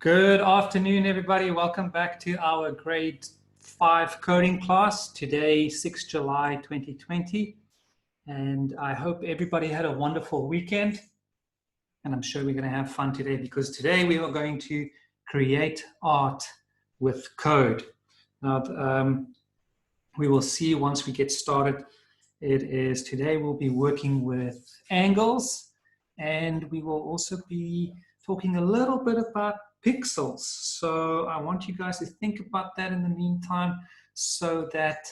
Good afternoon, everybody. Welcome back to our grade 5 coding class. Today, 6 July 2020. And I hope everybody had a wonderful weekend. And I'm sure we're going to have fun today because today we are going to create art with code. Now, we will see once we get started. Today we'll be working with angles, and we will also be talking a little bit about pixels. So I want you guys to think about that in the meantime, so that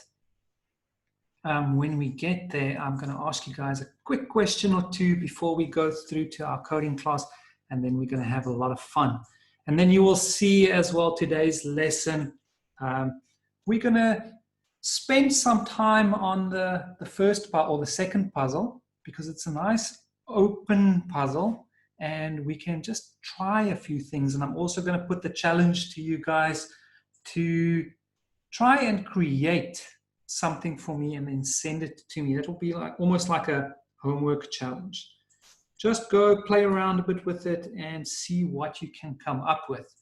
when we get there, I'm going to ask you guys a quick question or two before we go through to our coding class, and then we're going to have a lot of fun. And then you will see as well today's lesson. We're going to spend some time on the first part or the second puzzle, because it's a nice open puzzle and we can just try a few things. And I'm also going to put the challenge to you guys to try and create something for me and then send it to me. That will be like almost like a homework challenge. Just go play around a bit with it and see what you can come up with.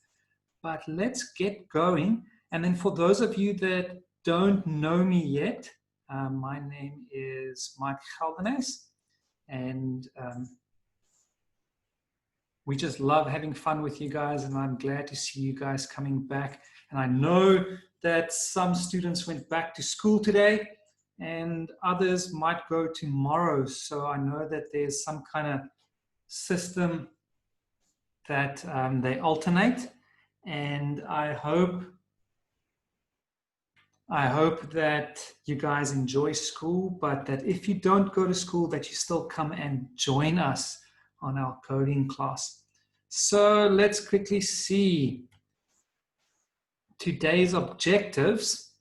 But let's get going. And then for those of you that don't know me yet, my name is Mike Geldenes, and we just love having fun with you guys, and I'm glad to see you guys coming back. And I know that some students went back to school today and others might go tomorrow. So I know that there's some kind of system that they alternate, and I hope that you guys enjoy school, but that if you don't go to school, that you still come and join us on our coding class. So let's quickly see today's objectives.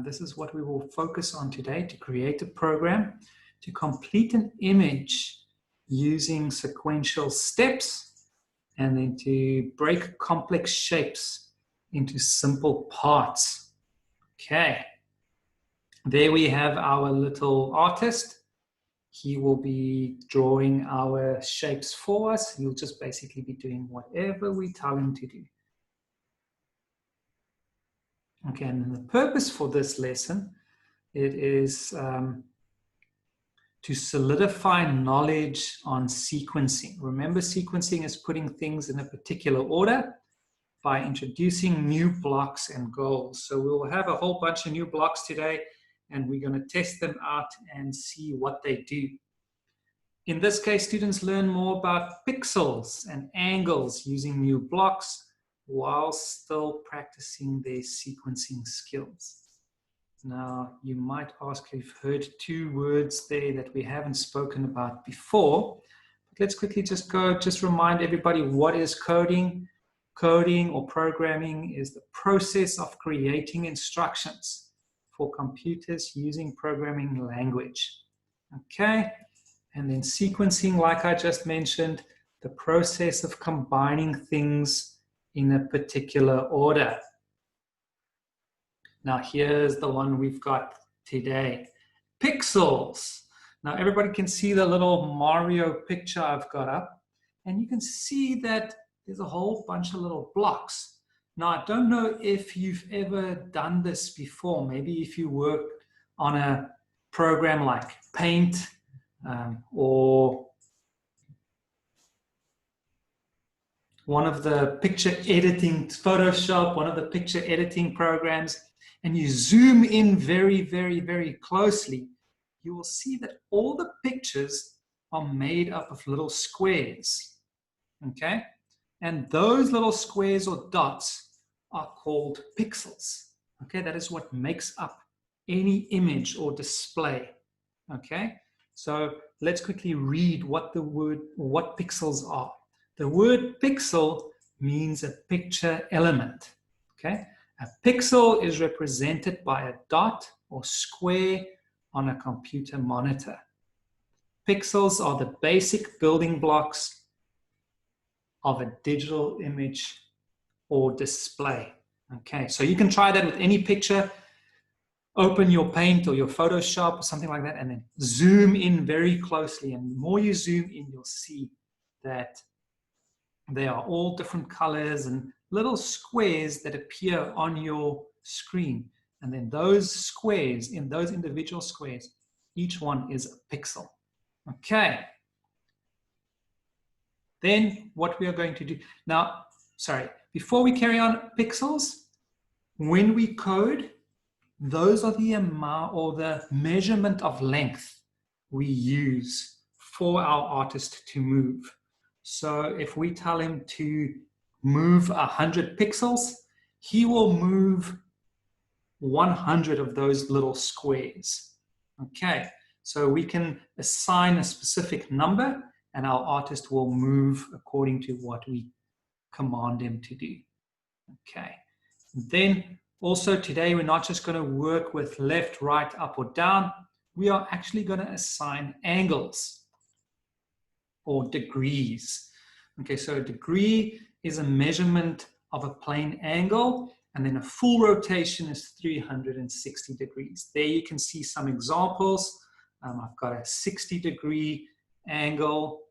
This is what we will focus on today: to create a program, to complete an image using sequential steps, and then to break complex shapes into simple parts. Okay, there we have our little artist. He will be drawing our shapes for us. He'll just basically be doing whatever we tell him to do. Okay, and the purpose for this lesson, it is to solidify knowledge on sequencing. Remember, sequencing is putting things in a particular order by introducing new blocks and goals. So we'll have a whole bunch of new blocks today, and we're going to test them out and see what they do. In this case, students learn more about pixels and angles using new blocks while still practicing their sequencing skills. Now, you might ask, you've heard two words there that we haven't spoken about before. But let's quickly just remind everybody, what is coding? Coding or programming is the process of creating instructions for computers using programming language. Okay, and then sequencing, like I just mentioned, the process of combining things in a particular order. Now here's the one we've got today: pixels. Now everybody can see the little Mario picture I've got up, and you can see that there's a whole bunch of little blocks. Now, I don't know if you've ever done this before. Maybe if you worked on a program like Paint or one of the picture editing, Photoshop, one of the picture editing programs, and you zoom in very, very, very closely, you will see that all the pictures are made up of little squares, okay? And those little squares or dots are called pixels. Okay, that is what makes up any image or display. Okay, so let's quickly read what pixels are. The word pixel means a picture element. Okay, a pixel is represented by a dot or square on a computer monitor. Pixels are the basic building blocks of a digital image or display. Okay, so you can try that with any picture. Open your Paint or your Photoshop or something like that, and then zoom in very closely. And the more you zoom in, you'll see that They are all different colors and little squares that appear on your screen. And then those squares, in those individual squares, each one is a pixel. Okay. Then what we are going to do now, sorry, before we carry on pixels, when we code, those are the amount or the measurement of length we use for our artist to move. So if we tell him to move 100 pixels, he will move 100 of those little squares. Okay, so we can assign a specific number and our artist will move according to what we command him to do. Okay, then also today we're not just going to work with left, right, up or down. We are actually going to assign angles or degrees. Okay, so a degree is a measurement of a plane angle, and then a full rotation is 360 degrees. There you can see some examples. I've got a 60-degree angle.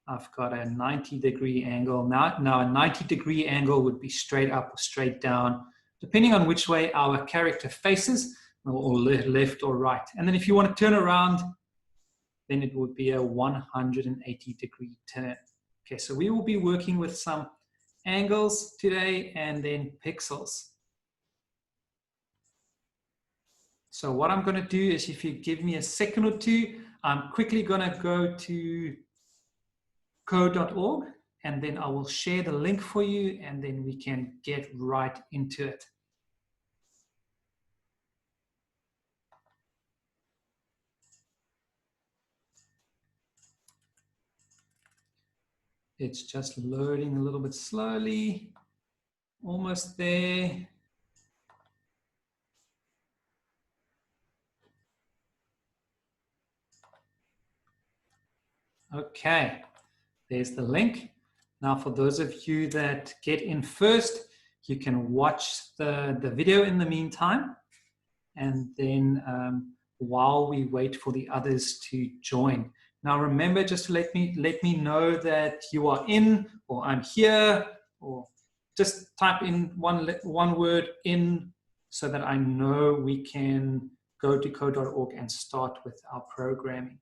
I've got a 90-degree angle. Now a 90-degree angle would be straight up or straight down, depending on which way our character faces, or left or right. And then if you want to turn around, then it would be a 180-degree turn. Okay, so we will be working with some angles today and then pixels. So what I'm going to do is, if you give me a second or two, I'm quickly going to go to code.org and then I will share the link for you and then we can get right into it. It's just loading a little bit slowly. Almost there. Okay, there's the link. Now for those of you that get in first, you can watch the video in the meantime. And then while we wait for the others to join. Now remember, just to let me know that you are in, or I'm here, or just type in one word in so that I know we can go to code.org and start with our programming.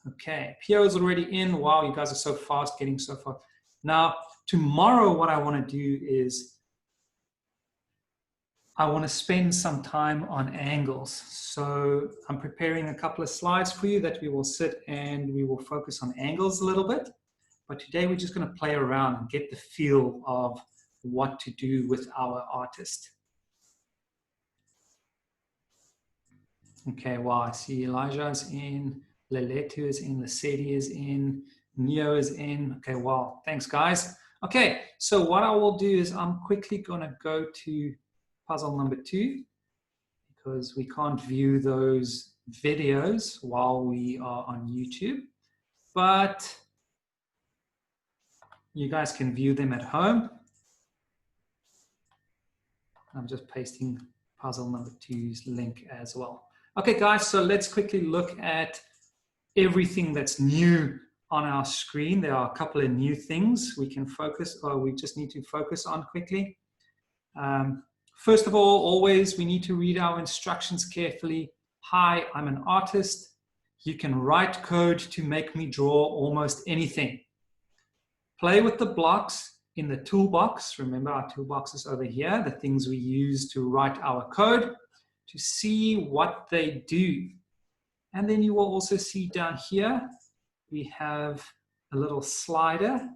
Okay, Pio is already in. Wow, you guys are so fast, getting so far. Now, tomorrow what I want to do is I want to spend some time on angles. So I'm preparing a couple of slides for you that we will sit and we will focus on angles a little bit. But today we're just going to play around and get the feel of what to do with our artist. Okay, wow, I see Elijah is in, Leletu is in, Lesedi is in, Neo is in. Okay, wow, thanks guys. Okay, so what I will do is I'm quickly going to go to puzzle number 2 because we can't view those videos while we are on YouTube, but you guys can view them at home. I'm just pasting puzzle number 2's link as well. Okay guys, so let's quickly look at everything that's new on our screen. There are a couple of new things we can focus, or we just need to focus on quickly. First of all, always we need to read our instructions carefully. Hi, I'm an artist. You can write code to make me draw almost anything. Play with the blocks in the toolbox. Remember, our toolbox is over here, the things we use to write our code, to see what they do. And then you will also see down here, we have a little slider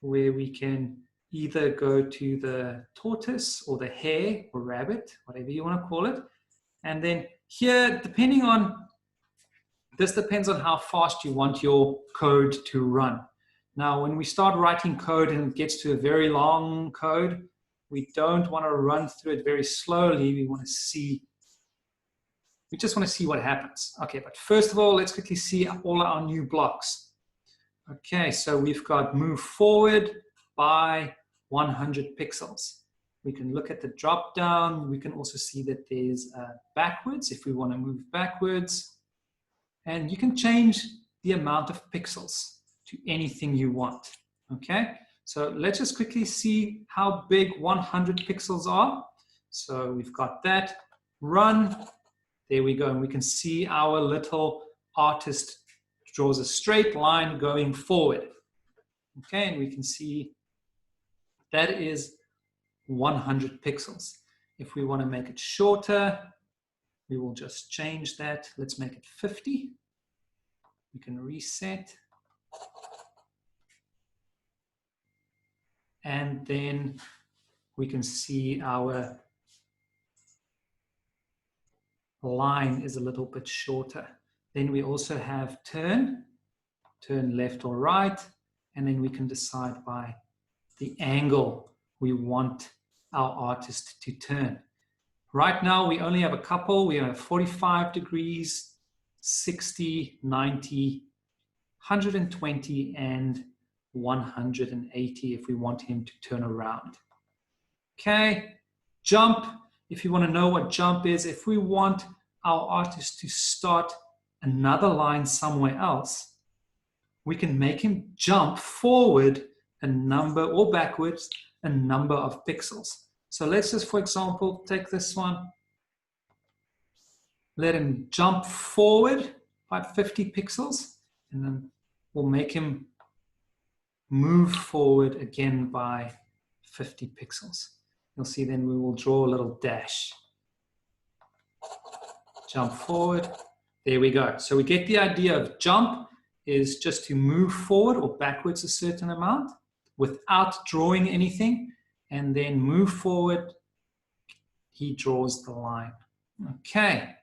where we can either go to the tortoise or the hare or rabbit, whatever you want to call it. And then here, this depends on how fast you want your code to run. Now, when we start writing code and it gets to a very long code, we don't want to run through it very slowly. We just want to see what happens. Okay, but first of all, let's quickly see all our new blocks. Okay, so we've got move forward by 100 pixels. We can look at the drop down. We can also see that there's backwards if we want to move backwards. And you can change the amount of pixels to anything you want. Okay, So let's just quickly see how big 100 pixels are. So we've got that. Run. There we go. And we can see our little artist draws a straight line going forward. Okay, and we can see that is 100 pixels. If we want to make it shorter, we will just change that. Let's make it 50. We can reset. And then we can see our line is a little bit shorter. Then we also have turn left or right, and then we can decide by the angle we want our artist to turn. Right now, we only have a couple. We have 45 degrees, 60, 90, 120, and 180 if we want him to turn around. Okay, jump. If you want to know what jump is, if we want our artist to start another line somewhere else, we can make him jump forward a number or backwards a number of pixels. So let's just, for example, take this one. Let him jump forward by 50 pixels, and then we'll make him move forward again by 50 pixels. You'll see then we will draw a little dash. Jump forward. There we go. So we get the idea of jump is just to move forward or backwards a certain amount without drawing anything, and then move forward, he draws the line. Okay.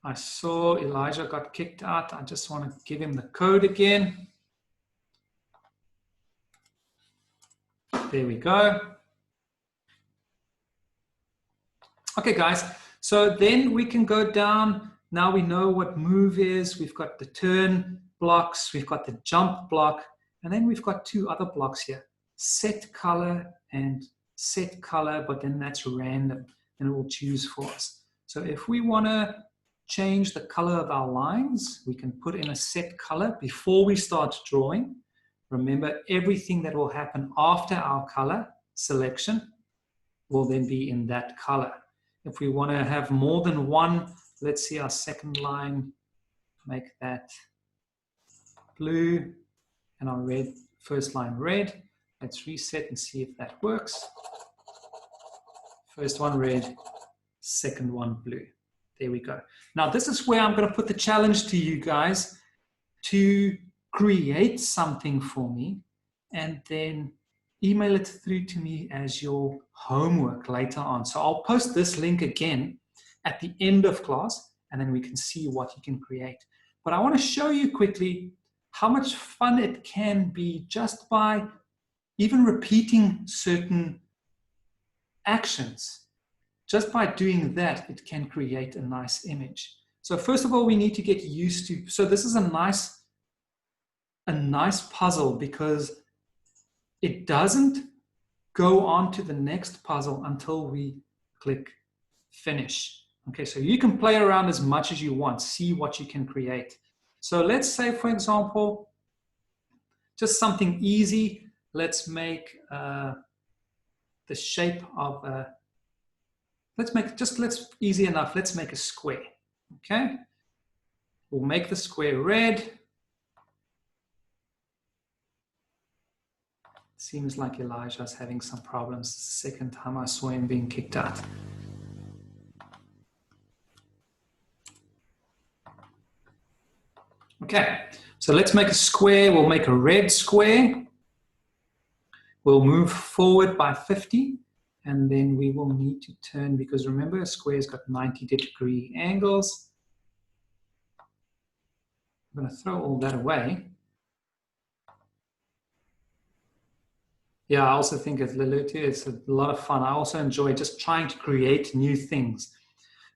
I saw Elijah got kicked out. I just want to give him the code again. There we go. Okay, guys. So then we can go down. Now we know what move is. We've got the turn blocks. We've got the jump block. And then we've got two other blocks here. Set color and set color, but then that's random. And it will choose for us. So if we want to change the color of our lines, we can put in a set color before we start drawing. Remember, everything that will happen after our color selection will then be in that color. If we want to have more than one, let's see our second line, make that blue, and our red, first line red. Let's reset and see if that works. First one red, second one blue. There we go. Now this is where I'm going to put the challenge to you guys to create something for me and then email it through to me as your homework later on. So I'll post this link again at the end of class, and then we can see what you can create. But I want to show you quickly how much fun it can be just by even repeating certain actions. Just by doing that, it can create a nice image. So first of all, we need to get used to, so this is a nice puzzle because it doesn't go on to the next puzzle until we click finish. Okay, so you can play around as much as you want, see what you can create. So let's say, for example, just something easy. Let's make the shape of a, let's easy enough. Let's make a square. Okay, we'll make the square red. Seems like Elijah's having some problems. It's the second time I saw him being kicked out. Okay, so let's make a square. We'll make a red square. We'll move forward by 50, and then we will need to turn, because remember, a square's got 90-degree angles. I'm going to throw all that away. Yeah, I also think it's a lot of fun. I also enjoy just trying to create new things.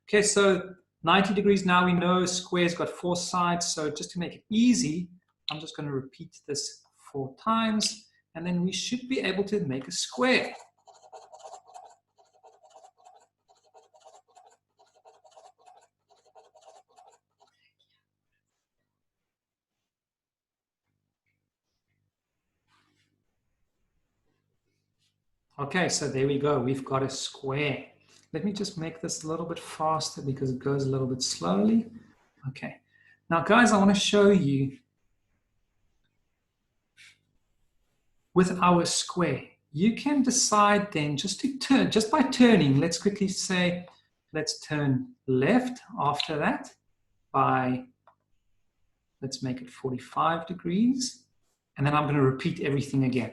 Okay, so 90 degrees, now we know a square's got 4 sides. So just to make it easy, I'm just going to repeat this 4 times, and then we should be able to make a square. Okay, so there we go. We've got a square. Let me just make this a little bit faster because it goes a little bit slowly. Okay. Now, guys, I want to show you with our square. You can decide then just to turn, just by turning, let's quickly say, let's turn left after that by, let's make it 45 degrees. And then I'm going to repeat everything again.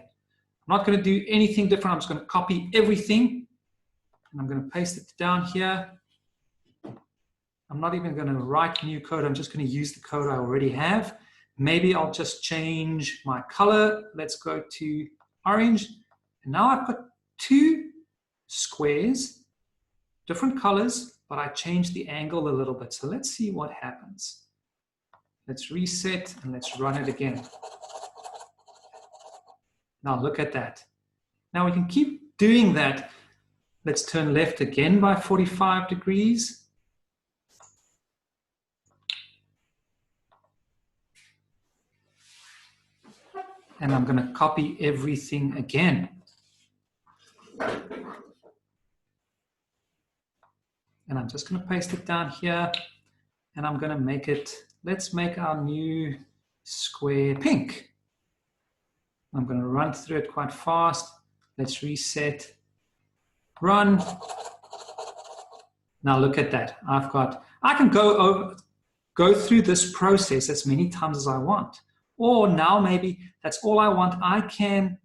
I'm not going to do anything different. I'm just going to copy everything. And I'm going to paste it down here. I'm not even going to write new code. I'm just going to use the code I already have. Maybe I'll just change my color. Let's go to orange. And now I've got two squares, different colors, but I changed the angle a little bit. So let's see what happens. Let's reset and let's run it again. Now look at that. Now we can keep doing that. Let's turn left again by 45 degrees. And I'm going to copy everything again. And I'm just going to paste it down here. And I'm going to make it, let's make our new square pink. I'm going to run through it quite fast. Let's reset, run. Now look at that. I can go through this process as many times as I want. Or now maybe that's all I want. I can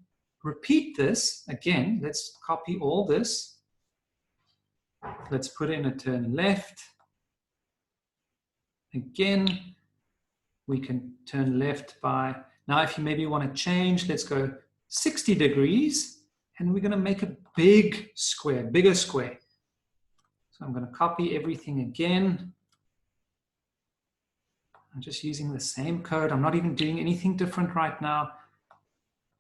repeat this again. Let's copy all this. Let's put in a turn left. Again, we can turn left by, now if you maybe want to change, let's go 60 degrees. And we're going to make a big square, bigger square. So I'm going to copy everything again. I'm just using the same code. I'm not even doing anything different right now.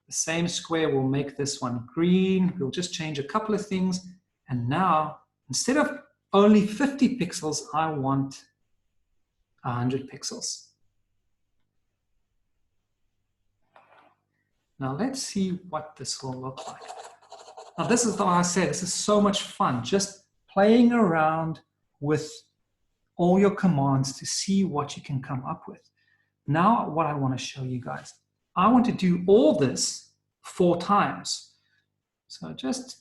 The same square will make this one green. We'll just change a couple of things. And now, instead of only 50 pixels, I want 100 pixels. Now let's see what this will look like. Now this is what I said, this is so much fun, just playing around with all your commands to see what you can come up with. Now what I want to show you guys, I want to do all this 4 times. So just,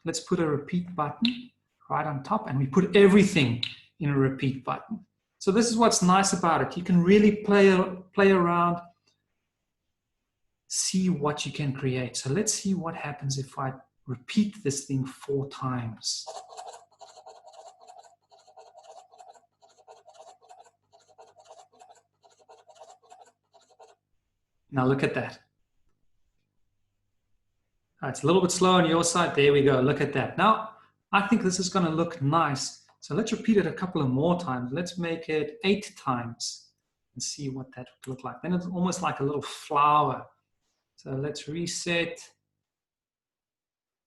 let's put a repeat button right on top, and we put everything in a repeat button. So this is what's nice about it. You can really play around, see what you can create. So let's see what happens if I repeat this thing 4 times. Now look at that. It's a little bit slow on your side. There we go. Look at that. Now, I think this is going to look nice. So let's repeat it a couple of more times. Let's make it 8 times and see what that would look like. Then it's almost like a little flower. So let's reset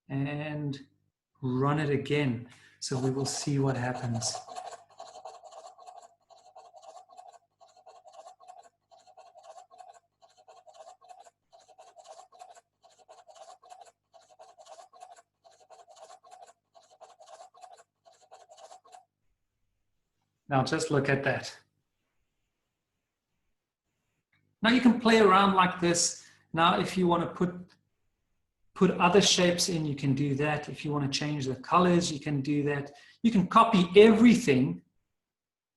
and run it again. So we will see what happens. Now just look at that. Now you can play around like this. Now if you want to put other shapes in, you can do that. If you want to change the colors, you can do that. You can copy everything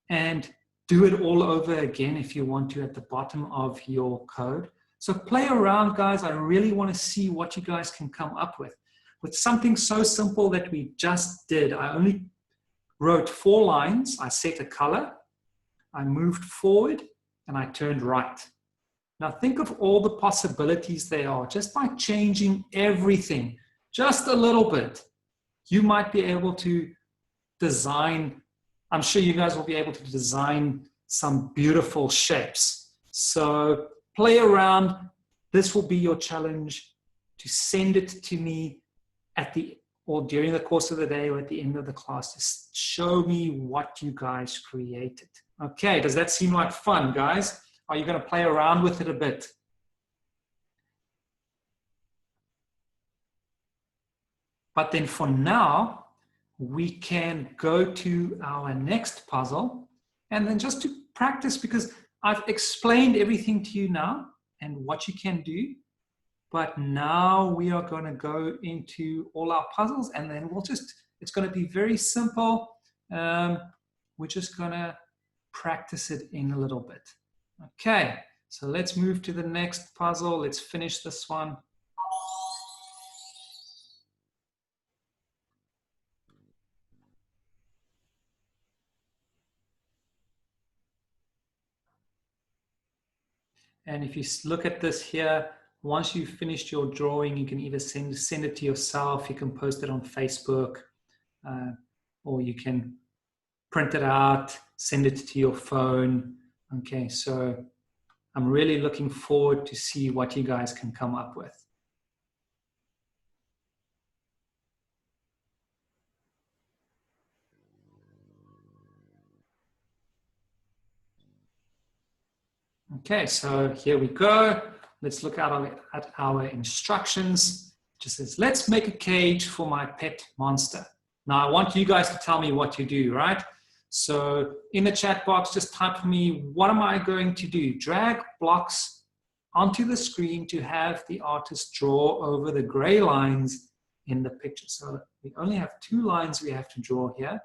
and do it all over again if you want to at the bottom of your code. So play around, guys. I really want to see what you guys can come up with. With something so simple that we just did, I only wrote 4 lines, I set a color, I moved forward, and I turned right. Now think of all the possibilities there are just by changing everything just a little bit. You might be able to design, I'm sure you guys will be able to design some beautiful shapes. So play around. This will be your challenge to send it to me or during the course of the day or at the end of the class. Just show me what you guys created. Okay, does that seem like fun, guys? Are you going to play around with it a bit? But then for now, we can go to our next puzzle, and then just to practice, because I've explained everything to you now and what you can do. But now we are going to go into all our puzzles, and then it's going to be very simple. We're just going to practice it in a little bit. Okay, so let's move to the next puzzle. Let's finish this one. And if you look at this here, once you've finished your drawing, you can either send it to yourself, you can post it on Facebook, or you can print it out, send it to your phone. Okay, so I'm really looking forward to see what you guys can come up with. Okay, so here we go. Let's look at our instructions. It just says, let's make a cage for my pet monster. Now I want you guys to tell me what you do, right? So in the chat box, just type for me, what am I going to do? Drag blocks onto the screen to have the artist draw over the gray lines in the picture. So we only have 2 lines we have to draw here.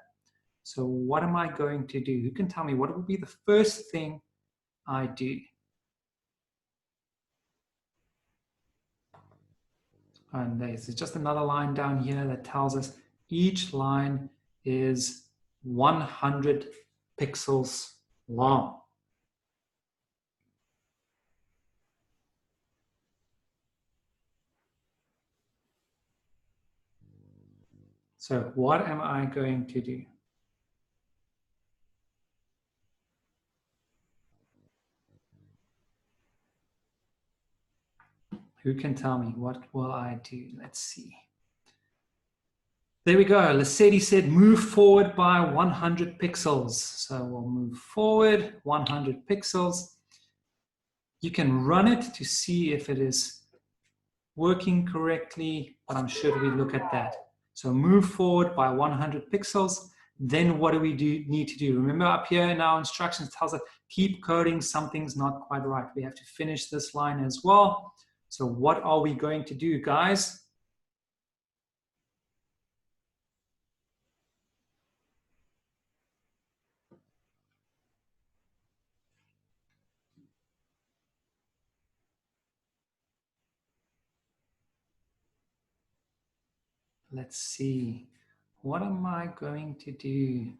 So what am I going to do? Who can tell me what would be the first thing I do? And there's just another line down here that tells us each line is 100 pixels long. So what am I going to do? Who can tell me? What will I do? Let's see. There we go. Lesedi said move forward by 100 pixels. So we'll move forward 100 pixels. You can run it to see if it is working correctly, but I'm sure we look at that. So move forward by 100 pixels. Then what do we need to do? Remember up here in our instructions, it tells us keep coding, something's not quite right. We have to finish this line as well. So what are we going to do, guys? Let's see. What am I going to do?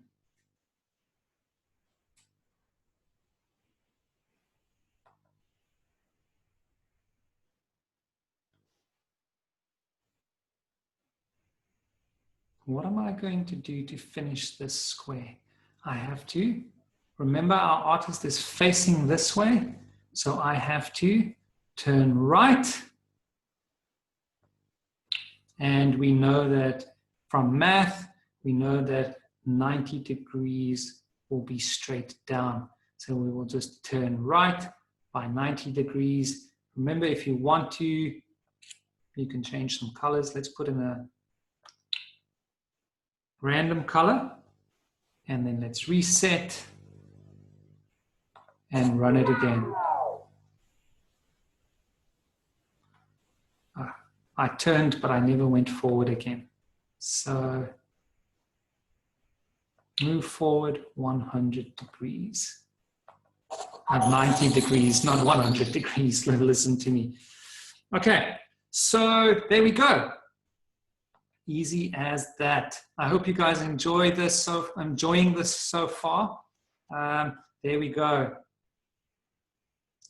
What am I going to do to finish this square? I have to, remember our artist is facing this way, so I have to turn right. And we know that from math, we know that 90 degrees will be straight down. So we will just turn right by 90 degrees. Remember, if you want to, you can change some colors. Let's put in a random color, and then let's reset and run it again. I turned, but I never went forward again. So move forward 100 degrees. 90 degrees, not 100 degrees, listen to me. Okay, so there we go. Easy as that. I hope you guys enjoy this. Enjoying this so far. There we go.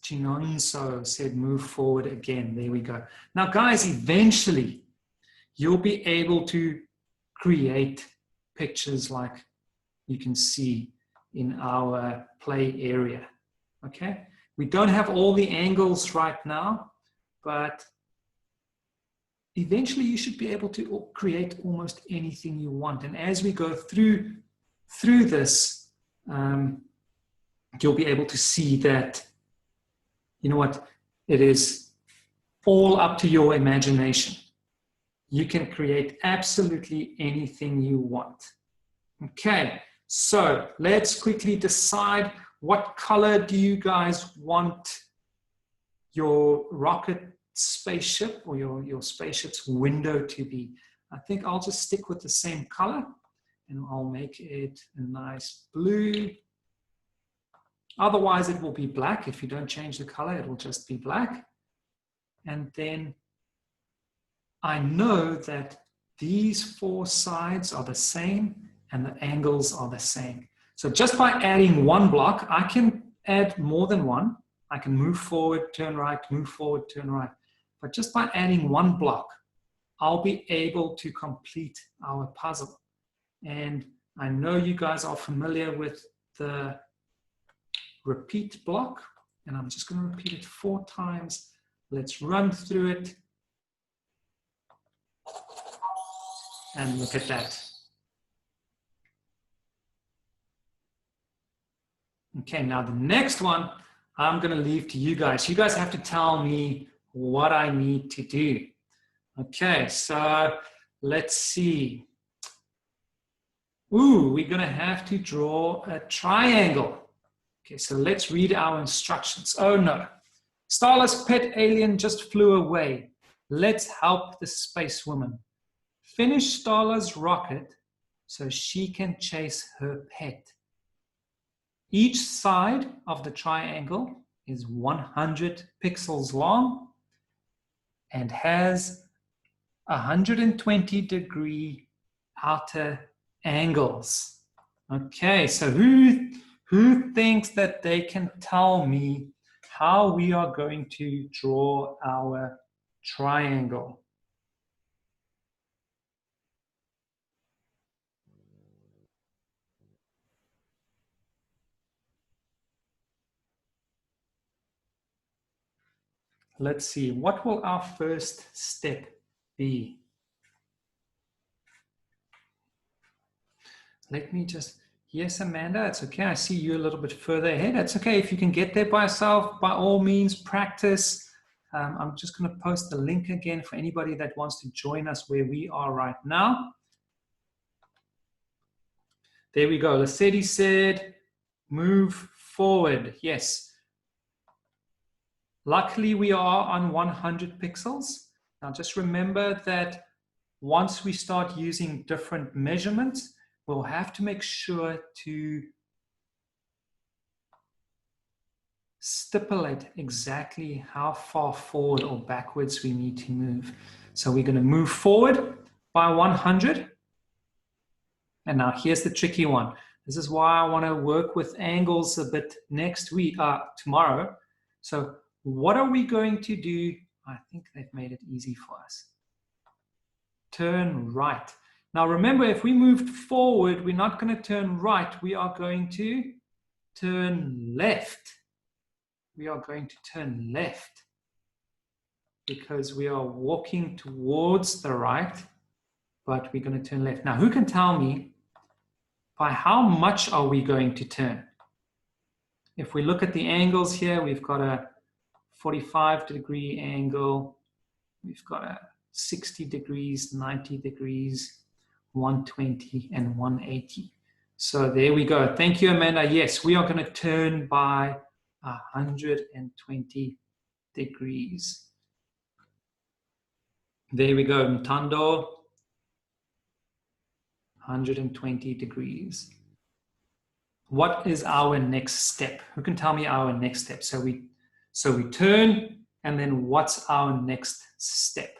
Chinonso said move forward again. There we go. Now guys, eventually you'll be able to create pictures like you can see in our play area. Okay, we don't have all the angles right now, but eventually you should be able to create almost anything you want. And as we go through this, you'll be able to see that, you know what, it is all up to your imagination. you can create absolutely anything you want. Okay, so let's quickly decide what color do you guys want your rocket spaceship or your spaceship's window to be. I think I'll just stick with the same color and I'll make it a nice blue. Otherwise, it will be black. If you don't change the color, it will just be black. And then I know that these four sides are the same and the angles are the same. So just by adding one block, I can add more than one. I can move forward, turn right, move forward, turn right. But just by adding one block, I'll be able to complete our puzzle. And I know you guys are familiar with the repeat block, and I'm just going to repeat it 4 times. Let's run through it. And look at that. Okay, now the next one, I'm going to leave to you guys. You guys have to tell me what I need to do. Okay, so let's see. Ooh, we're going to have to draw a triangle. Okay, so let's read our instructions. Oh no, Starla's pet alien just flew away. Let's help the space woman. Finish Starla's rocket so she can chase her pet. Each side of the triangle is 100 pixels long and has 120-degree outer angles. Okay, so who thinks that they can tell me how we are going to draw our triangle? Let's see, what will our first step be? Let me just, yes, Amanda, it's okay. I see you a little bit further ahead. It's okay. If you can get there by yourself, by all means, practice. I'm just going to post the link again for anybody that wants to join us where we are right now. There we go. Lesedi said, move forward. Yes. Luckily, we are on 100 pixels. Now, just remember that once we start using different measurements, we'll have to make sure to stipulate exactly how far forward or backwards we need to move. So we're going to move forward by 100. And now here's the tricky one. This is why I want to work with angles a bit next week, tomorrow. So what are we going to do? I think they've made it easy for us. Turn right. Now remember, if we moved forward, we're not going to turn right. We are going to turn left. We are going to turn left because we are walking towards the right, but we're going to turn left. Now, who can tell me by how much are we going to turn? If we look at the angles here, we've got a 45-degree angle. We've got a 60 degrees, 90 degrees, 120 and 180. So there we go. Thank you, Amanda. Yes, we are going to turn by 120 degrees. There we go, Mtando. 120 degrees. What is our next step? Who can tell me our next step? So we turn, and then what's our next step?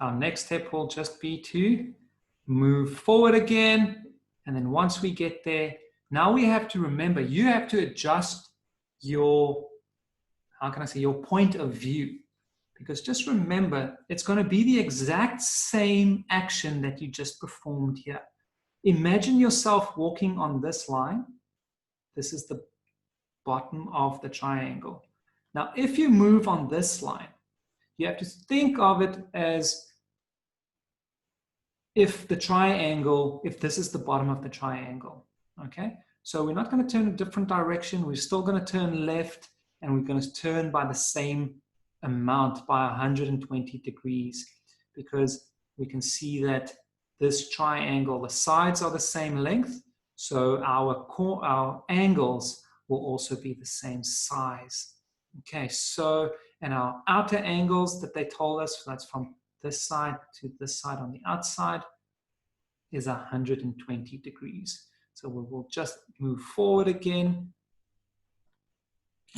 Our next step will just be to move forward again. And then once we get there, now we have to remember, you have to adjust your, how can I say, your point of view. Because just remember, it's going to be the exact same action that you just performed here. Imagine yourself walking on this line. This is the bottom of the triangle. Now, if you move on this line, you have to think of it as if the triangle, if this is the bottom of the triangle, okay? So we're not going to turn a different direction. We're still going to turn left, and we're going to turn by the same amount by 120 degrees, because we can see that this triangle, the sides are the same length, so our angles will also be the same size. Okay, so, and our outer angles that they told us, that's from this side to this side on the outside, is 120 degrees. So we will just move forward again,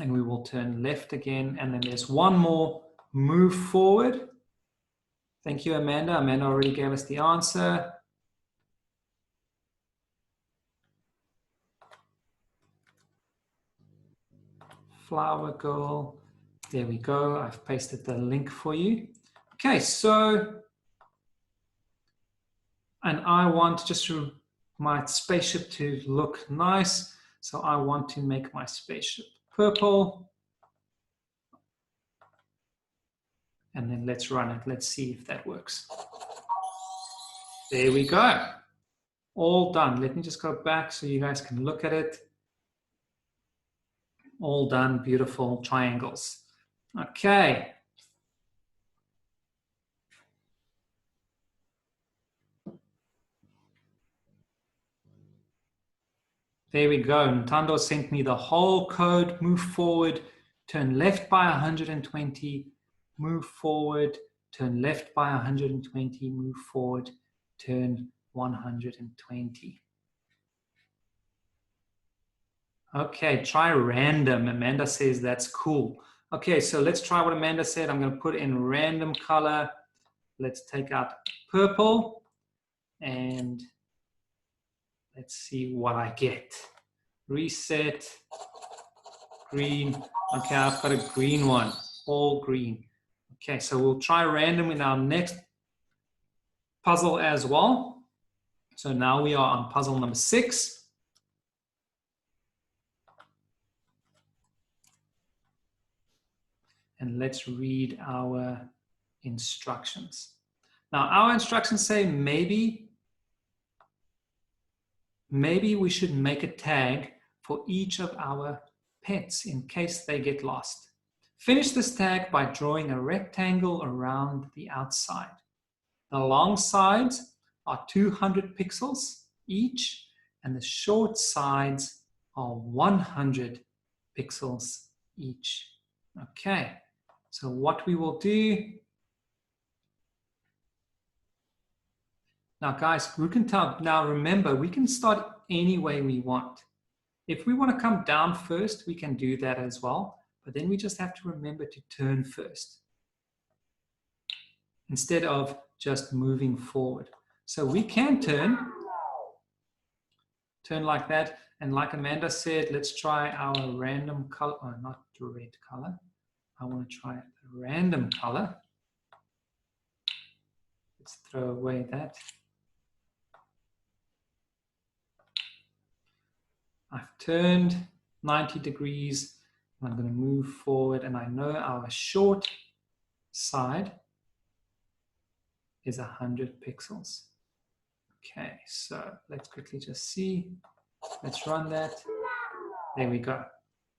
and we will turn left again, and then there's one more move forward. Thank you, Amanda. Amanda already gave us the answer. Flower girl. There we go. I've pasted the link for you. Okay, so, and I want just my spaceship to look nice. So I want to make my spaceship purple. And then let's run it. Let's see if that works. There we go. All done. Let me just go back so you guys can look at it. All done. Beautiful triangles. Okay. There we go. Ntando sent me the whole code. Move forward, turn left by 120, move forward, turn left by 120, move forward, turn 120. Okay, try random. Amanda says that's cool. Okay, so let's try what Amanda said. I'm going to put in random color. Let's take out purple and let's see what I get. Reset, green. Okay, I've got a green one, all green. Okay, so we'll try random in our next puzzle as well. So now we are on puzzle number 6. And let's read our instructions. Now, our instructions say maybe we should make a tag for each of our pets in case they get lost. Finish this tag by drawing a rectangle around the outside. The long sides are 200 pixels each, and the short sides are 100 pixels each. Okay, so what we will do now, guys, we can tell. Now remember, we can start any way we want. If we want to come down first, we can do that as well. But then we just have to remember to turn first instead of just moving forward. So we can turn like that. And like Amanda said, let's try our random color, oh, not the red color. I want to try a random color. Let's throw away that. I've turned 90 degrees. And I'm going to move forward, and I know our short side is 100 pixels. Okay, so let's quickly just see. Let's run that. There we go.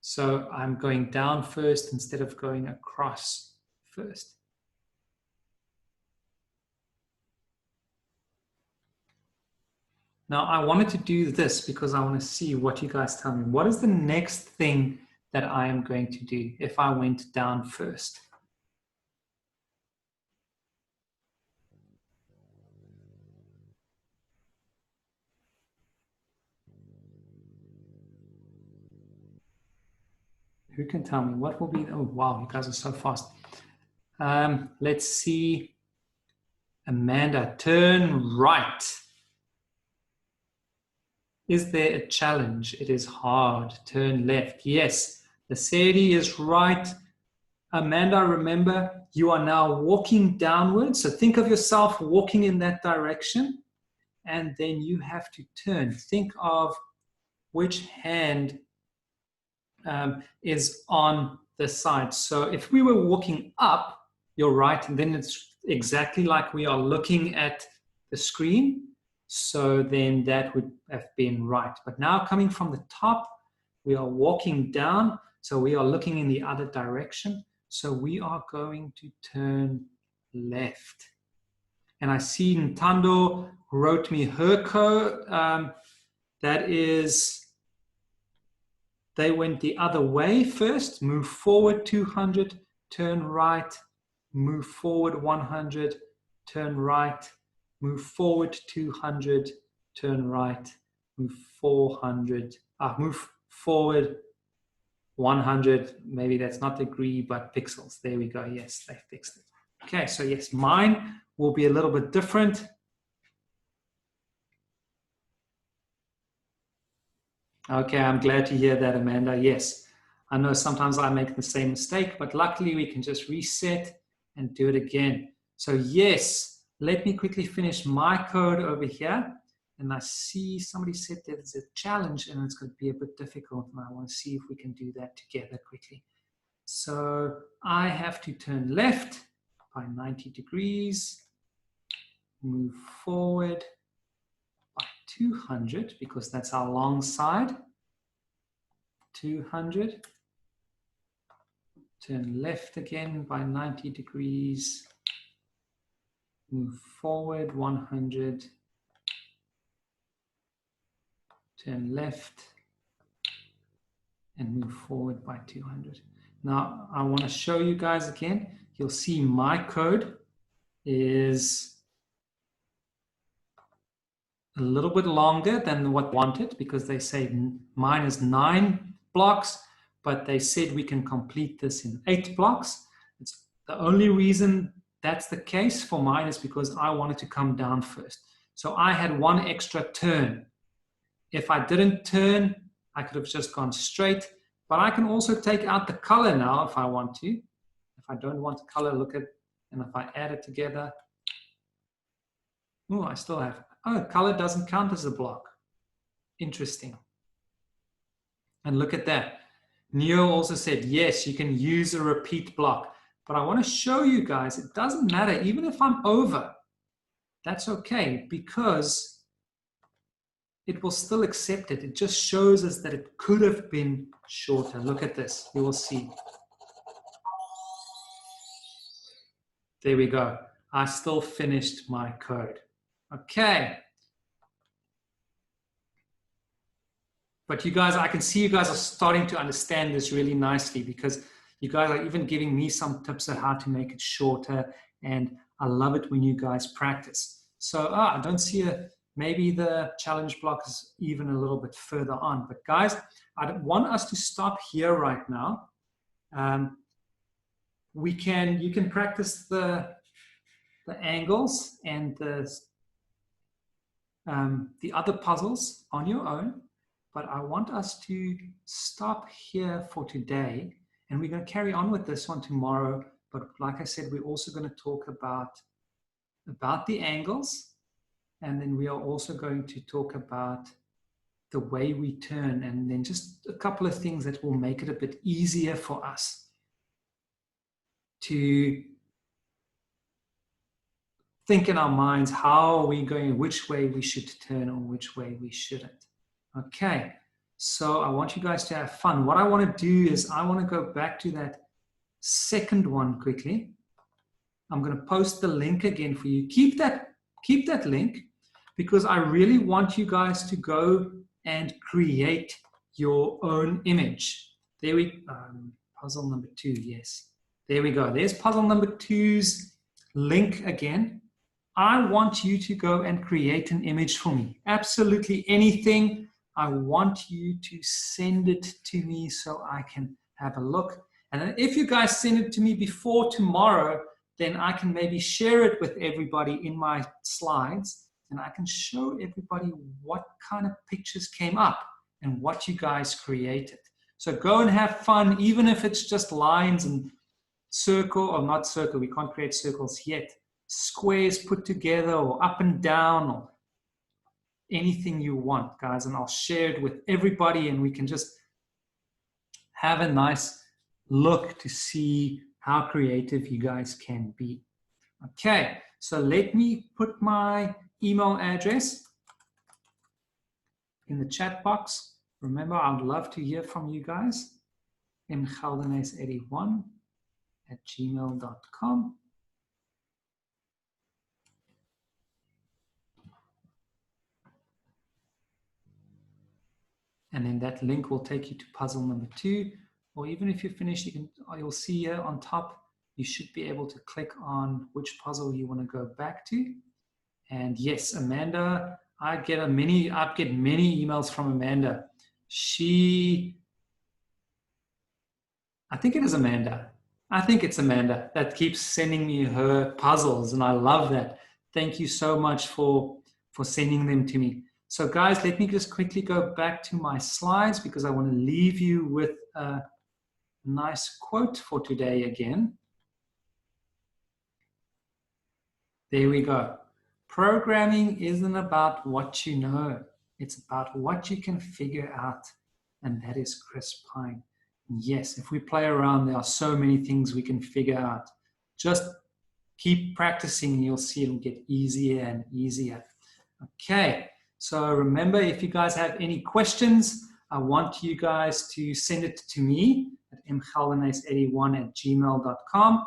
So I'm going down first instead of going across first. Now I wanted to do this because I want to see what you guys tell me. What is the next thing that I am going to do if I went down first? Who can tell me what will be? Oh, wow, you guys are so fast. Let's see. Amanda, turn right. Is there a challenge? It is hard. Turn left. Yes, the Sadie is right. Amanda, remember, you are now walking downwards. So think of yourself walking in that direction, and then you have to turn. Think of which hand is on the side. So if we were walking up, you're right, and then it's exactly like we are looking at the screen. So then that would have been right. But now coming from the top, we are walking down. So we are looking in the other direction. So we are going to turn left. And I see Ntando wrote me her code. That is, they went the other way first. Move forward 200, turn right, move forward 100, turn right, move forward 200, turn right, move 400, move forward 100. Maybe that's not degree, but pixels. There we go. Yes, they fixed it. Okay, so yes, mine will be a little bit different. Okay, I'm glad to hear that, Amanda. Yes, I know sometimes I make the same mistake, but luckily we can just reset and do it again. So yes, let me quickly finish my code over here. And I see somebody said there's a challenge and it's going to be a bit difficult. And I want to see if we can do that together quickly. So I have to turn left by 90 degrees, move forward by 200 because that's our long side. 200. Turn left again by 90 degrees. Move forward 100. Turn left and move forward by 200. Now I want to show you guys again. You'll see my code is a little bit longer than what wanted because they say mine is 9 blocks, but they said we can complete this in 8 blocks. It's the only reason that's the case for mine is because I wanted to come down first. So I had one extra turn. If I didn't turn, I could have just gone straight, but I can also take out the color now if I want to. If I don't want the color, look at, and if I add it together, oh, I still have, oh, color doesn't count as a block. Interesting. And look at that. Neo also said, yes, you can use a repeat block. But I want to show you guys, it doesn't matter. Even if I'm over, that's okay because it will still accept it. It just shows us that it could have been shorter. Look at this. You will see. There we go. I still finished my code. Okay. But you guys, I can see you guys are starting to understand this really nicely because you guys are even giving me some tips on how to make it shorter. And I love it when you guys practice. So I don't see maybe the challenge block is even a little bit further on. But guys, I want us to stop here right now. You can practice the angles and the other puzzles on your own. But I want us to stop here for today, and we're going to carry on with this one tomorrow. But like I said, we're also going to talk about the angles, and then we are also going to talk about the way we turn, and then just a couple of things that will make it a bit easier for us to think in our minds how are we going, which way we should turn or which way we shouldn't. Okay, so I want you guys to have fun. What I want to do is I want to go back to that second one quickly. I'm going to post the link again for you. Keep that link because I really want you guys to go and create your own image. There we puzzle number 2, yes. There we go. There's puzzle number 2's link again. I want you to go and create an image for me. Absolutely anything. I want you to send it to me so I can have a look. And then if you guys send it to me before tomorrow, then I can maybe share it with everybody in my slides, and I can show everybody what kind of pictures came up and what you guys created. So go and have fun, even if it's just lines and circle, or not circle, we can't create circles yet. Squares put together, or up and down, or anything you want, guys, and I'll share it with everybody, and we can just have a nice look to see how creative you guys can be. Okay, so let me put my email address in the chat box. Remember, I'd love to hear from you guys. mgeldenes81 gmail.com. And then that link will take you to puzzle number 2. Or even if you're finished, you'll see here on top, you should be able to click on which puzzle you want to go back to. And yes, Amanda, I get many emails from Amanda. I think it is Amanda. I think it's Amanda that keeps sending me her puzzles, and I love that. Thank you so much for sending them to me. So guys, let me just quickly go back to my slides because I want to leave you with a nice quote for today again. There we go. Programming isn't about what you know. It's about what you can figure out. And that is Chris Pine. Yes, if we play around, there are so many things we can figure out. Just keep practicing and you'll see it'll get easier and easier. Okay, so remember, if you guys have any questions, I want you guys to send it to me at mgeldenhuis81@gmail.com.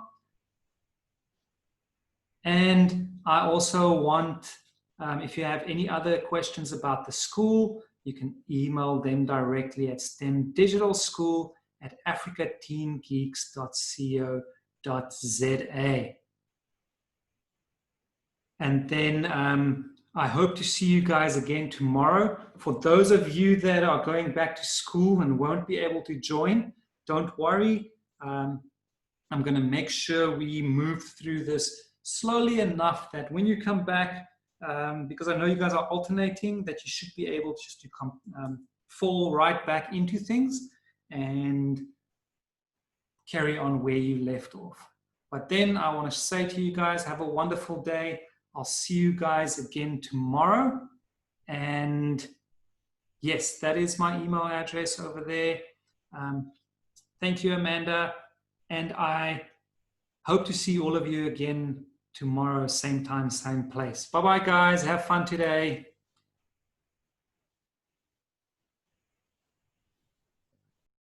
And I also want, if you have any other questions about the school, you can email them directly at stemdigitalschool@africateengeeks.co.za. And then I hope to see you guys again tomorrow. For those of you that are going back to school and won't be able to join, don't worry. I'm going to make sure we move through this slowly enough that when you come back, because I know you guys are alternating, that you should be able just to fall right back into things and carry on where you left off. But then I want to say to you guys, have a wonderful day. I'll see you guys again tomorrow. And yes, that is my email address over there. Thank you, Amanda. And I hope to see all of you again tomorrow, same time, same place. Bye-bye, guys. Have fun today.